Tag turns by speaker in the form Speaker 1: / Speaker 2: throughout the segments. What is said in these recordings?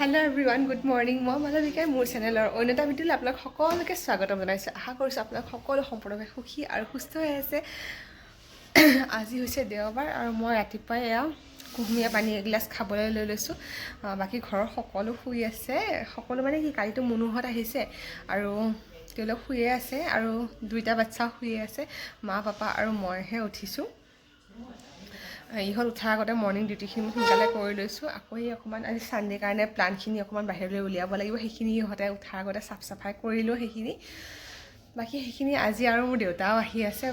Speaker 1: Hello everyone, good morning. মই মালবিকাই মোৰ চেনেলৰ অন্য এটা ভিডিঅ'লৈ আপোনাক সকলোকে স্বাগতম জনাইছোঁ। আশা কৰিছোঁ আপোনাক সকলো সম্পূৰ্ণভাৱে সুখী আৰু সুস্থ হৈ আছে। আজি হৈছে দেওবাৰ আৰু মই ৰাতিপুৱাই এয়া কুহুমীয়া পানী এগিলাচ খাবলৈ লৈ লৈছোঁ। বাকী ঘৰৰ সকলো শুই আছে। সকলো মানে কি কালিতো মুনুহঁত আহিছে আৰু তেওঁলোক শুয়ে আছে আৰু দুইটা বাচ্চাও শুয়ে আছে। মা পাপা আৰু মইহে উঠিছোঁ। ইহঁত উঠাৰ আগতে মৰ্ণিং ডিউটিখিনি সোনকালে কৰি লৈছোঁ। আকৌ অকণমান আজি ছানডে কাৰণে প্লান্টখিনি অকণমান বাহিৰলৈ উলিয়াব লাগিব। সেইখিনি ইহঁতে উঠাৰ আগতে চাফ চাফাই কৰিলোঁ সেইখিনি। বাকী সেইখিনি আজি আৰু মোৰ দেউতাও আহি আছে।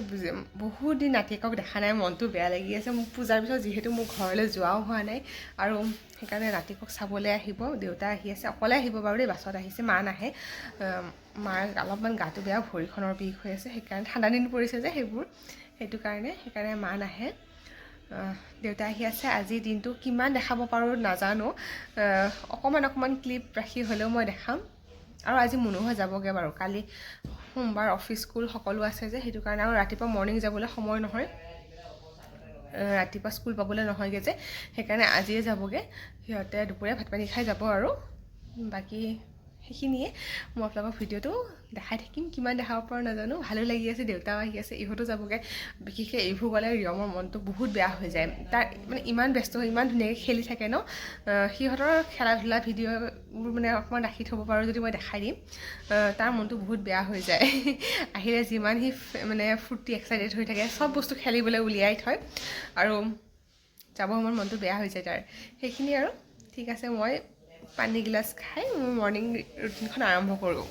Speaker 1: বহুত দিন নাতিয়েকক দেখা নাই, মনটো বেয়া লাগি আছে। মোক পূজাৰ পিছত যিহেতু মোৰ ঘৰলৈ যোৱাও হোৱা নাই আৰু সেইকাৰণে নাতিয়েকক চাবলৈ আহিব। দেউতা আহি আছে, অকলে আহিব বাৰু দেই, বাছত আহিছে, মা নাহে। মাৰ অলপমান গাটো বেয়া, ভৰিখনৰ বিষ হৈ আছে। সেইকাৰণে ঠাণ্ডা দিন পৰিছে যে সেইটো কাৰণে মা নাহে। দেউতা আহি আছে। আজিৰ দিনটো কিমান দেখাব পাৰোঁ নাজানো, অকণমান ক্লিপ ৰাখি হ'লেও মই দেখাম। আৰু আজি মুনুহে যাবগৈ বাৰু, কালি সোমবাৰ অফিচ স্কুল সকলো আছে যে সেইটো কাৰণে। আৰু ৰাতিপুৱা মৰ্ণিং যাবলৈ সময় নহয়, ৰাতিপুৱা স্কুল পাবলৈ নহয়গৈ যে সেইকাৰণে আজিয়ে যাবগৈ। সিহঁতে দুপৰীয়া ভাত পানী খাই যাব আৰু বাকী সেইখিনিয়ে। মই আপোনালোকৰ ভিডিঅ'টো দেখাই থাকিম, কিমান দেখাব পাৰোঁ নাজানো। ভালো লাগি আছে, দেউতাও আহি আছে, ইহঁতো যাবগৈ। বিশেষকৈ এইবোৰ গ'লে ৰিয়মৰ মনটো বহুত বেয়া হৈ যায়। তাৰ মানে ইমান ব্যস্ত হৈ ইমান ধুনীয়াকৈ খেলি থাকে ন, সিহঁতৰ খেলা ধূলা ভিডিঅ'বোৰ মানে অকণমান ৰাখি থ'ব পাৰোঁ যদি মই দেখাই দিম, তাৰ মনটো বহুত বেয়া হৈ যায়। আহিলে যিমান সি মানে ফূৰ্তি এক্সাইটেড হৈ থাকে, চব বস্তু খেলিবলৈ উলিয়াই থয় আৰু যাব সময়ত মনটো বেয়া হৈ যায় তাৰ। সেইখিনি আৰু ঠিক আছে, মই পানী গিলাচ খাই মোৰ মৰ্ণিং ৰুটিনখন আৰম্ভ কৰোঁ।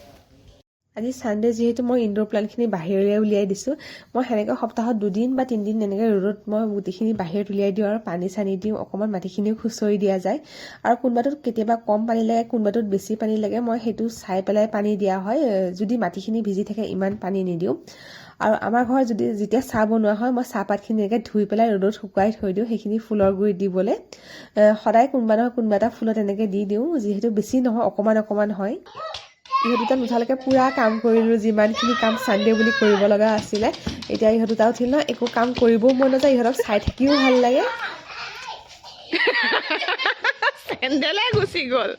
Speaker 1: আজি ছানডে যিহেতু মই ইনডোৰ প্লাণ্টখিনি বাহিৰলৈ উলিয়াই দিছোঁ। মই সেনেকৈ সপ্তাহত 2 বা 3 দিন এনেকৈ ৰ'দত মই গুটিখিনি বাহিৰত উলিয়াই দিওঁ আৰু পানী চানি দিওঁ, অকণমান মাটিখিনিও খুচৰি দিয়া যায়। আৰু কোনোবাটোত কেতিয়াবা কম পানী লাগে, কোনোবাটোত বেছি পানী লাগে, মই সেইটো চাই পেলাই পানী দিয়া হয়। যদি মাটিখিনি ভিজি থাকে ইমান পানী নিদিওঁ। আৰু আমাৰ ঘৰত যেতিয়া চাহ বনোৱা হয়, মই চাহপাতখিনি এনেকৈ ধুই পেলাই ৰ'দত শুকুৱাই থৈ দিওঁ, সেইখিনি ফুলৰ গুৰিত দিবলৈ। সদায় কোনোবা নহয় কোনোবা এটা ফুলত এনেকৈ দি দিওঁ, যিহেতু বেছি নহয়, অকণমান হয়। ইহঁত দুটা নুঠালৈকে পূৰা কাম কৰিলোঁ, যিমানখিনি কাম ছানডে বুলি কৰিব লগা আছিলে। এতিয়া ইহঁত দুটা উঠিল ন, একো কাম কৰিবও মন নাযায়, ইহঁতক চাই থাকিও ভাল লাগে। চেণ্ডেলে গুচি গ'ল।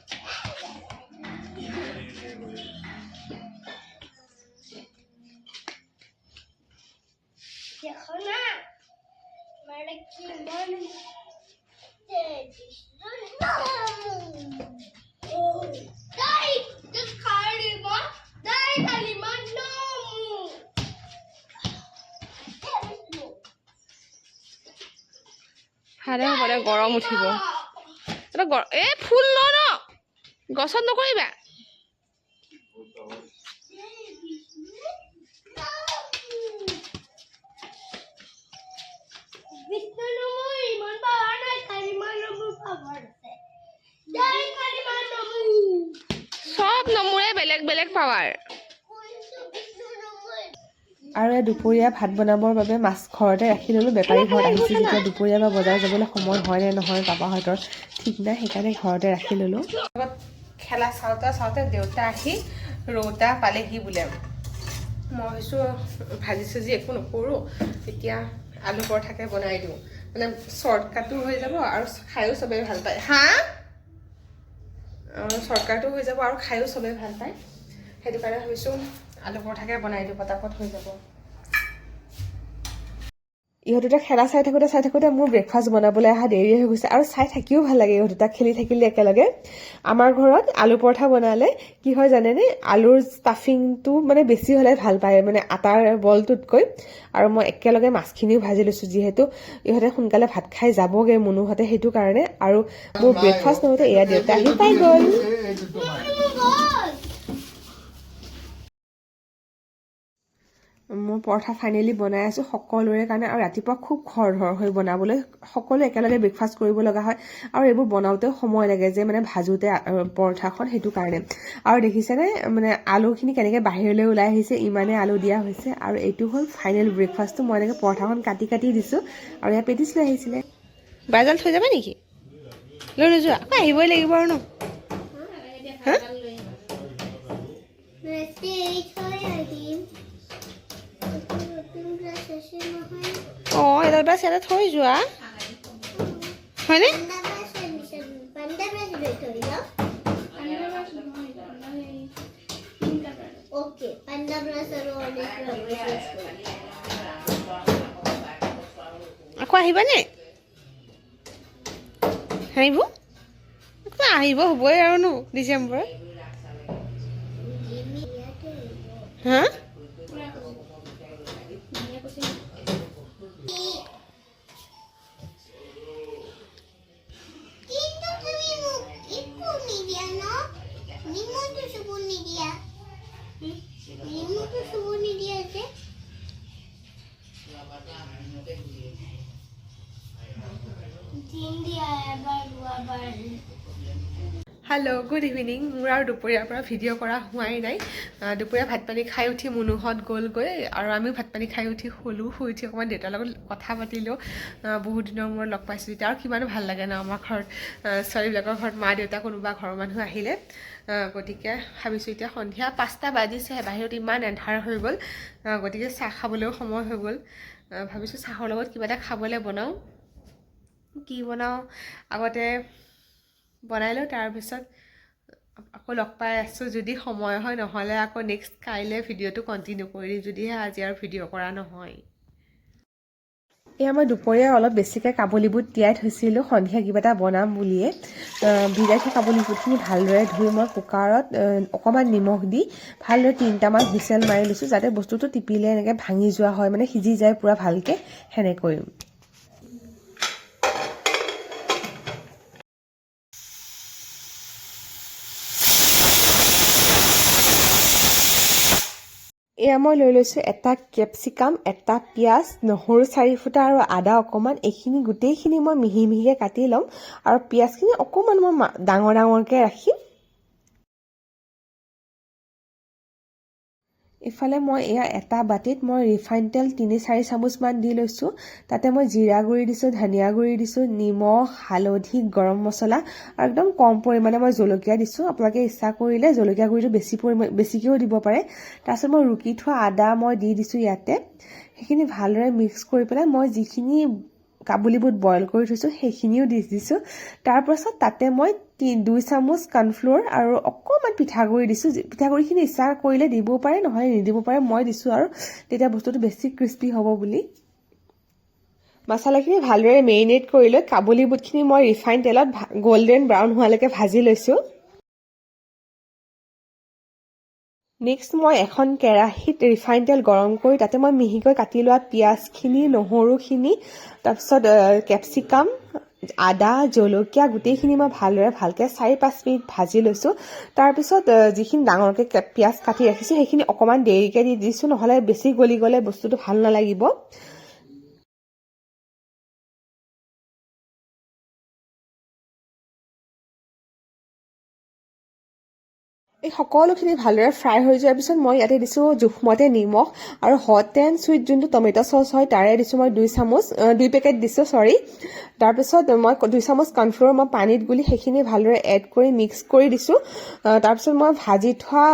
Speaker 1: ভালে হ'ব দে, গৰম উঠিব। ফুল ন গছত নকৰিবা। সব নমুৰে বেলেগ বেলেগ পাৱাৰ। আৰু দুপৰীয়া ভাত বনাবৰ বাবে মাছ ঘৰতে ৰাখি ল'লোঁ। বেপাৰী ঘৰত আহিছে যেতিয়া দুপৰীয়া বা বজাৰ যাবলৈ সময় হয় নে নহয় পাপাহঁতৰ ঠিক নাই, সেইকাৰণে ঘৰতে ৰাখি ল'লোঁ। খেলা চাওঁতে দেউতা আহি ৰৌতা পালেহি বোলে। মই ভাবিছোঁ ভাজি চাজি একো নকৰোঁ, এতিয়া আলু পৰঠাকে বনাই দিওঁ, মানে শ্বৰ্টকাটো হৈ যাব আৰু খায়ো চবেই ভাল পায়। শ্বৰ্টকাটো হৈ যাব আৰু খায়ো চবেই ভাল পায়, সেইটো কাৰণে ভাবিছোঁ আলু পৰঠাকে বনাই দিওঁ, পটাপট হৈ যাব। ইহঁত দুটা খেলা চাই থাকোঁতে মোৰ ব্ৰেকফাষ্ট বনাবলৈ অহা দেৰি হৈ গৈছে। আৰু চাই থাকিও ভাল লাগে, ইহঁত দুটা খেলি থাকিলে একেলগে। আমাৰ ঘৰত আলু পৰঠা বনালে কি হয় জানেনে, আলুৰ ষ্টাফিংটো মানে বেছি হ'লে ভাল পায়, মানে আটাৰ বলটোতকৈ। আৰু মই একেলগে মাছখিনিও ভাজি লৈছোঁ, যিহেতু ইহঁতে সোনকালে ভাত খাই যাবগৈ মুনুহঁতে, সেইটো কাৰণে। আৰু মোৰ ব্ৰেকফাষ্ট নহওঁতে এয়া দেউতা আহি পাই গ'ল। মোৰ পৰঠা ফাইনেলি বনাই আছোঁ সকলোৰে কাৰণে। আৰু ৰাতিপুৱা খুব খৰধৰ হৈ বনাবলৈ, সকলোৱে একেলগে ব্ৰেকফাষ্ট কৰিব লগা হয় আৰু এইবোৰ বনাওঁতেও সময় লাগে যে, মানে ভাজোতে পৰঠাখন, সেইটো কাৰণে। আৰু দেখিছেনে মানে আলুখিনি কেনেকৈ বাহিৰলৈ ওলাই আহিছে, ইমানে আলু দিয়া হৈছে। আৰু এইটো হ'ল ফাইনেল ব্ৰেকফাষ্টটো। মই এনেকৈ পৰঠাখন কাটি দিছোঁ আৰু ইয়াত পেটিছ লৈ আহিছিলে। বাজাল থৈ যাবা নেকি? লৈ নোযোৱা? আকৌ আহিবই লাগিব আৰু ন। এডাল ব্ৰাছ ইয়াতে থৈ যোৱা, হয়নে? আকৌ আহিবানে আহিব আহিব হ'বই আৰু ন ডিচেম্বৰত হা হেল্ল' গুড ইভিনিং মোৰ আৰু দুপৰীয়াৰ পৰা ভিডিঅ' কৰা হোৱাই নাই দুপৰীয়া ভাত পানী খাই উঠি মুনুহঁত গ'লগৈ আৰু আমিও ভাত পানী খাই উঠি শুলোঁ শুই উঠি অকণমান দেউতাৰ লগত কথা পাতিলোঁ বহুত দিনৰ মূৰত লগ পাইছোঁ তেতিয়া আৰু কিমানো ভাল লাগে ন আমাৰ ঘৰত ছোৱালীবিলাকৰ ঘৰত মা দেউতা কোনোবা ঘৰৰ মানুহ আহিলে গতিকে ভাবিছোঁ এতিয়া সন্ধিয়া 5টা বাজিছেহে বাহিৰত ইমান এন্ধাৰ হৈ গ'ল গতিকে চাহ খাবলৈও সময় হৈ গ'ল ভাবিছোঁ চাহৰ লগত কিবা এটা খাবলৈ বনাওঁ কি বনাওঁ আগতে বনাই লওঁ তাৰপিছত আকৌ লগ পাই আছোঁ যদি সময় হয় নহ'লে আকৌ নেক্সট কাইলৈ ভিডিঅ'টো কণ্টিনিউ কৰি দিম যদিহে আজি আৰু ভিডিঅ' কৰা নহয় এয়া মই দুপৰীয়া অলপ বেছিকৈ কাবুলী বুট তিয়াই থৈছিলোঁ সন্ধিয়া কিবা এটা বনাম বুলিয়ে ভিজাই থোৱা কাবুলী বুটখিনি ভালদৰে ধুই মই কুকাৰত অকণমান নিমখ দি ভালদৰে 3টামান হুইচেল মাৰি লৈছোঁ যাতে বস্তুটো টিপিলে এনেকৈ ভাঙি যোৱা হয় মানে সিজি যায় পূৰা ভালকৈ সেনেকৈ এয়া মই লৈ লৈছোঁ এটা কেপচিকাম এটা পিঁয়াজ নহৰু 4 ফুটা আৰু আদা অকণমান এইখিনি গোটেইখিনি মই মিহি মিহিকৈ কাটি ল'ম আৰু পিঁয়াজখিনি অকণমান মই ডাঙৰ ডাঙৰকৈ ৰাখিম ইফালে মই এয়া এটা বাটিত মই ৰিফাইন তেল 3-4 চামুচমান দি লৈছোঁ তাতে মই জিৰা গুড়ি দিছোঁ ধনিয়া গুড়ি দিছোঁ নিমখ হালধি গৰম মছলা আৰু একদম কম পৰিমাণে মই জলকীয়া দিছোঁ আপোনালোকে ইচ্ছা কৰিলে জলকীয়া গুড়িটো বেছিকৈও দিব পাৰে তাৰপিছত মই ৰুকি থোৱা আদা মই দি দিছোঁ ইয়াতে সেইখিনি ভালদৰে মিক্স কৰি পেলাই মই যিখিনি কাবুলী বুট বইল কৰি থৈছোঁ সেইখিনিও দি দিছোঁ তাৰপাছত তাতে মই 2 চামুচ কৰ্ণফ্ল'ৰ আৰু অকণমান পিঠাগুড়ি দিছোঁ পিঠাগুড়িখিনি ইচ্ছা কৰিলে দিবও পাৰে নহ'লে নিদিব পাৰে মই দিছোঁ আৰু তেতিয়া বস্তুটো বেছি ক্ৰিস্পি হ'ব বুলি মছলাখিনি ভালদৰে মেৰিনেট কৰি লৈ কাবুলী বুটখিনি মই ৰিফাইন তেলত গল্ডেন ব্ৰাউন হোৱালৈকে ভাজি লৈছোঁ নেক্সট মই এখন কেৰাহীত ৰিফাইন তেল গৰম কৰি তাতে মই মিহিকৈ কাটি লোৱা পিঁয়াজখিনি নহৰুখিনি তাৰপিছত কেপচিকাম আদা জলকীয়া গোটেইখিনি মই ভালকৈ 4-5 মিনিট ভাজি লৈছোঁ তাৰপিছত যিখিনি ডাঙৰকৈ পিঁয়াজ কাটি ৰাখিছোঁ সেইখিনি অকণমান দেৰিকৈ দি দিছোঁ নহ'লে বেছি গলি গ'লে বস্তুটো ভাল নালাগিব এই সকলোখিনি ভালদৰে ফ্ৰাই হৈ যোৱাৰ পিছত মই ইয়াতে দিছোঁ জোখমতে নিমখ আৰু হট এণ্ড চুইট যোনটো টমেট' চচ হয় তাৰে দিছোঁ মই 2 পেকেট দিছোঁ তাৰপিছত মই 2 চামুচ কৰ্ণফ্ল'ৰ মই পানীত গুলি সেইখিনি ভালদৰে এড কৰি মিক্স কৰি দিছোঁ তাৰপিছত মই ভাজি থোৱা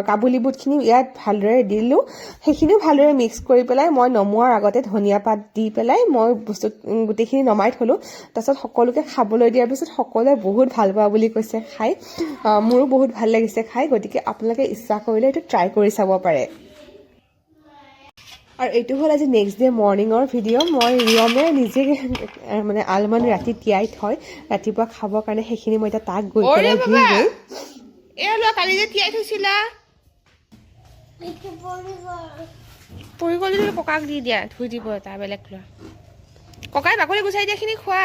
Speaker 1: কাবুলী বুটখিনি ইয়াত ভালদৰে দিলোঁ সেইখিনিও ভালদৰে মিক্স কৰি পেলাই মই নমোৱাৰ আগতে ধনিয়া পাত দি পেলাই মই বস্তু গোটেইখিনি নমাই থলোঁ তাৰপিছত সকলোকে খাবলৈ দিয়াৰ পিছত সকলোৱে বহুত ভাল পোৱা বুলি কৈছে খাই মোৰো বহুত ভাল লাগিছে খাই গতিকে আপোনালোকে ইচ্ছা কৰিলে এইটো ট্ৰাই কৰি চাব পাৰে আৰু এইটো হ'ল আজি নেক্সট ডে মৰ্ণিঙৰ ভিডিঅ' মই ৰিয়মে নিজে মানে আলমণ্ড ৰাতি তিয়াই থয় ৰাতিপুৱা খাবৰ কাৰণে সেইখিনি মই এতিয়া তাক গৈ পেলাই ধুই গৈ কালি যে তিয়াই থৈছিলা পৰি গ'ল যদি ককাক দি দিয়া ধুই দিব এটা বেলেগ লোৱা ককাই বাকলি গুচাই দিয়াখিনি খোৱা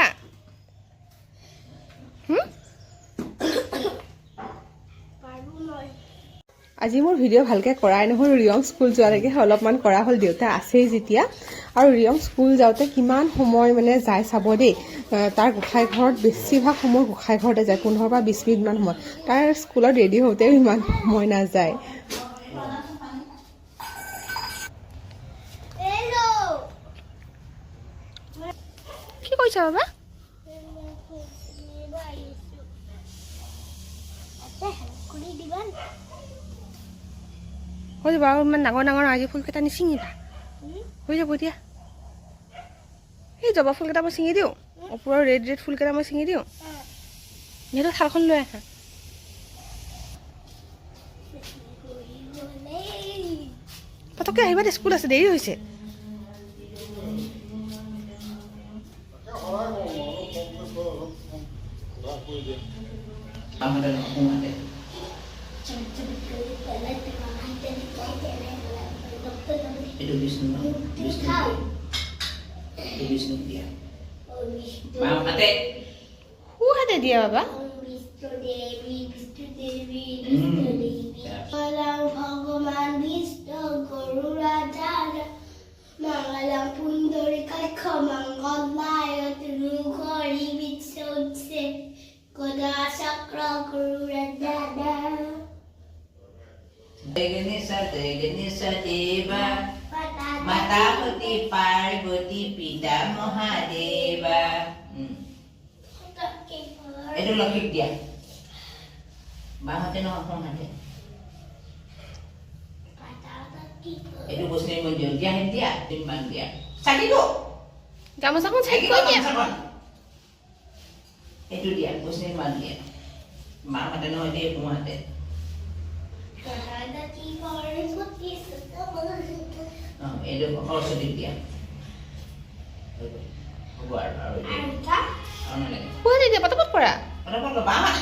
Speaker 1: আজি মোৰ ভিডিঅ' ভালকৈ কৰাই নহ'ল ৰিয়ম স্কুল যোৱালৈকে অলপমান কৰা হ'ল দেউতা আছেই যেতিয়া আৰু ৰিয়ম স্কুল যাওঁতে কিমান সময় মানে যায় চাব দেই তাৰ গোসাঁই ঘৰত বেছিভাগ সময় গোসাঁই ঘৰতে যায় 15-20 মিনিটমান সময় তাৰ স্কুলত ৰেডি হওঁতেও ইমান সময় নাযায় কি কৈছা বাবা হৈ যাব আৰু ইমান ডাঙৰ ডাঙৰ আজি ফুলকেইটা নিচিঙিবা হৈ যাব এতিয়া এই জবা ফুলকেইটা মই ছিঙি দিওঁ ওপৰৰ ৰেড ফুলকেইটা মই ছিঙি দিওঁ সেইটো থালখন লৈ আহা ফাষ্টকৈ আহিবা, স্কুল আছে, দেৰি হৈছে। হাতে দিয়া বাবা।
Speaker 2: ভগৱান বিষ্ণু গৰু ৰাজা মংগলম পুণ্ডৰীকাক্ষ মংগলায় তনুহৰি বিশ্বউৎসে গদা চক্ৰ গৰু ৰাজা
Speaker 3: গণেশ দেৱা মাতাপতি পাৰ্বতী পিতা মহাদেৱা। এইটো লক্ষীক দিয়া, বাহঁতে নহয় সোঁহাতে। এইটো বৈষ্ণৱী মন্দিৰ দিয়া, দিয়া তিনিমান দিয়া। চাকিটো
Speaker 1: গামোচাখন চাই কৈ দিয়া।
Speaker 3: এইটো দিয়া, বৈষ্ণৱী মান দিয়া, মাহঁতে নহয় দিয়ে সোঁহাতে। এইটো সৰস্বতীক দিয়া। হ'ব আৰু নালাগে,
Speaker 1: পটাপট কৰা।
Speaker 3: বাহঁত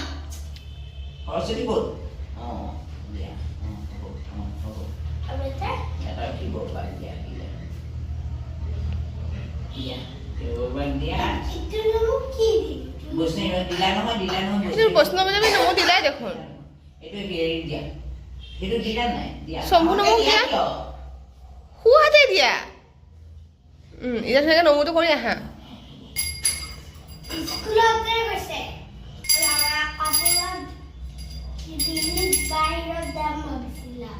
Speaker 3: সৰস্বতী ক'ত? অঁ দিয়া, হ'ব এটা ৰাখিব পাৰি দিয়া, দিয়া দিয়া। বৈষ্ণৱী দিলা নহয়,
Speaker 1: বৈষ্ণৱ দেৱী নমো দিলাই দেখোন।
Speaker 3: এইটো হেৰি দিয়া, সেইটো দিলা নাই দিয়া।
Speaker 1: শম্ভু নমো দিয়া, সোঁহাতে দিয়া। এতিয়া ধুনীয়াকৈ নমোটো কৰি আহা।
Speaker 2: স্কুলতে গৈছে কাপোৰত বাহিৰত দাম ভাবিছিলা।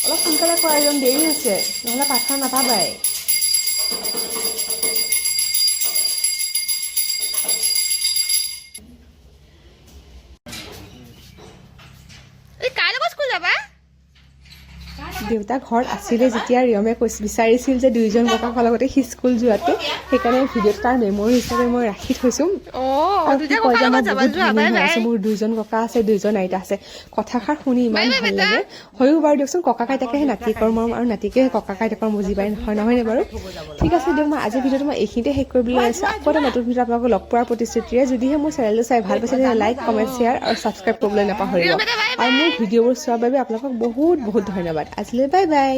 Speaker 1: অলপ সোনকালে কৰা, একদম দেৰি হৈছে, নহ'লে পাঠৰ নাপাবাই। দেউতা ঘৰত আছিলে যেতিয়া ৰিয়মে বিচাৰিছিল যে দুইজন ককাকৰ লগতে সি স্কুল যোৱাটো, সেইকাৰণে ভিডিঅ'ত তাৰ মেমৰি হিচাপে মই ৰাখি থৈছোঁ। মোৰ দুইজন ককা আছে, দুইজন আইতা আছে, কথাষাৰ শুনি ইমান ভাল লাগে। হয়ো বাৰু দিয়কচোন, ককা আইতাকেহে নাতিকৰ মৰম আৰু নাতিকে ককা আইতাকৰ বুজি পায়, নহয়নে বাৰু? ঠিক আছে দিয়ক, মই আজিৰ ভিডিঅ'টো মই এইখিনিতে শেষ কৰিবলৈ আহিছোঁ। আকৌ এটা নতুন ভিডিঅ' আপোনালোকক লগ পোৱাৰ প্ৰতিশ্ৰুতিৰে। যদিহে মোৰ চেনেলটো চাই ভাল পাইছে তেতিয়া লাইক, কমেণ্ট, শ্বেয়াৰ আৰু ছাবস্ক্ৰাইব কৰিবলৈ নাপাহৰিব। আৰু মোৰ ভিডিঅ'বোৰ চোৱাৰ বাবে আপোনালোকক বহুত বহুত ধন্যবাদ। আজিলৈ বাই বাই।